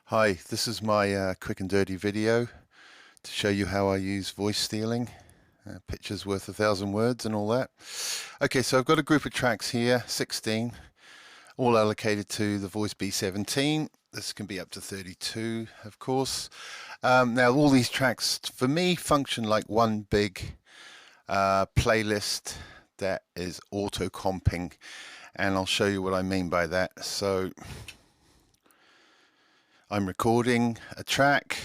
Hi, this is my quick and dirty video to show you how I use voice stealing. Pictures worth 1,000 words and all that. Okay, so I've got a group of tracks here, 16, all allocated to the voice B17. This can be up to 32, of course. Now, all these tracks, for me, function like one big playlist that is auto-comping, and I'll show you what I mean by that. So I'm recording a track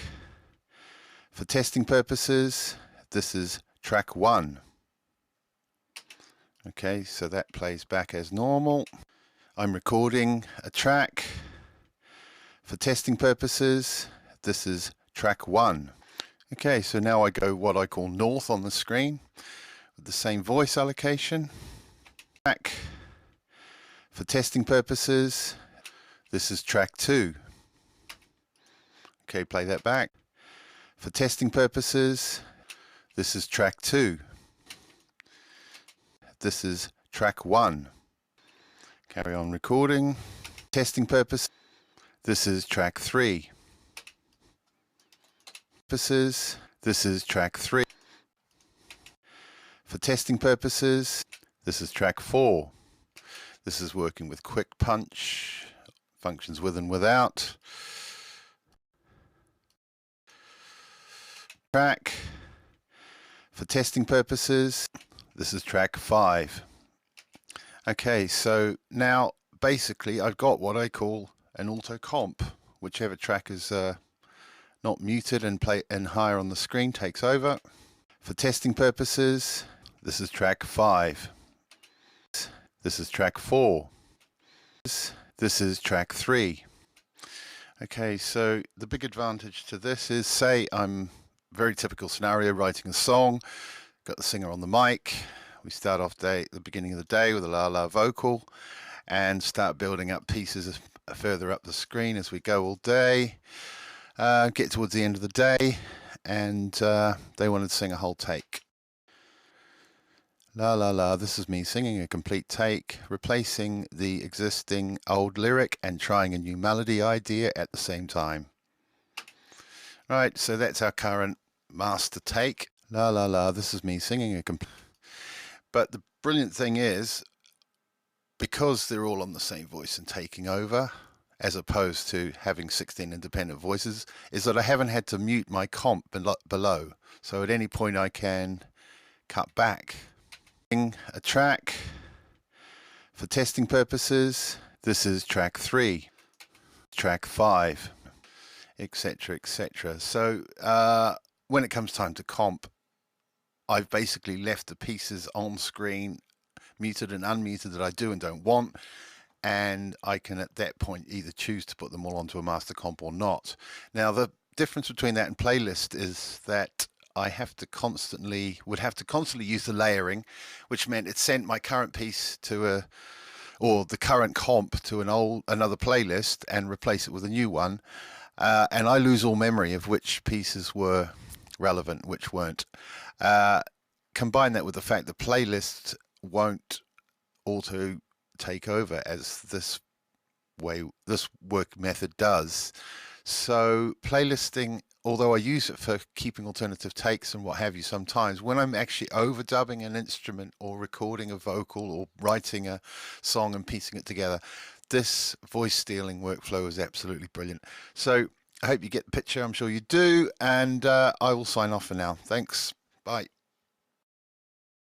for testing purposes. This is track 1. Okay, so that plays back as normal. I'm recording a track for testing purposes. This is track 1. Okay, so now I go what I call north on the screen with the same voice allocation. Track for testing purposes. This is track 2. Okay, play that back. For testing purposes, this is track 2. This is track 1. Carry on recording. Testing purpose, this is track 3. Purposes, this is track 3. For testing purposes, this is track 4. This is working with quick punch, functions with and without. Track for testing purposes, this is track 5. Okay, so now basically I've got what I call an auto comp. Whichever track is not muted and higher on the screen takes over. For testing purposes, this is track 5. This is track 4. This is track 3. Okay, so the big advantage to this is, say I'm very typical scenario, writing a song, got the singer on the mic. We start off the beginning of the day with a la-la vocal and start building up pieces further up the screen as we go all day. Get towards the end of the day and they wanted to sing a whole take. La la la, this is me singing a complete take, replacing the existing old lyric and trying a new melody idea at the same time. Right, so that's our current master take. La la la, this is me singing a complete. But the brilliant thing is, because they're all on the same voice and taking over, as opposed to having 16 independent voices, is that I haven't had to mute my comp below. So at any point I can cut back. A track for testing purposes, this is track 3, track 5, etc, etc. So when it comes time to comp, I've basically left the pieces on screen, muted and unmuted, that I do and don't want, and I can at that point either choose to put them all onto a master comp or not. Now the difference between that and playlist is that I would have to constantly use the layering, which meant it sent my current piece to or the current comp to another playlist and replace it with a new one. And I lose all memory of which pieces were relevant, which weren't. Combine that with the fact that playlists won't auto take over as this work method does. So playlisting, although I use it for keeping alternative takes and what have you sometimes, when I'm actually overdubbing an instrument or recording a vocal or writing a song and piecing it together, this voice stealing workflow is absolutely brilliant. So I hope you get the picture. I'm sure you do, and I will sign off for now. Thanks. Bye.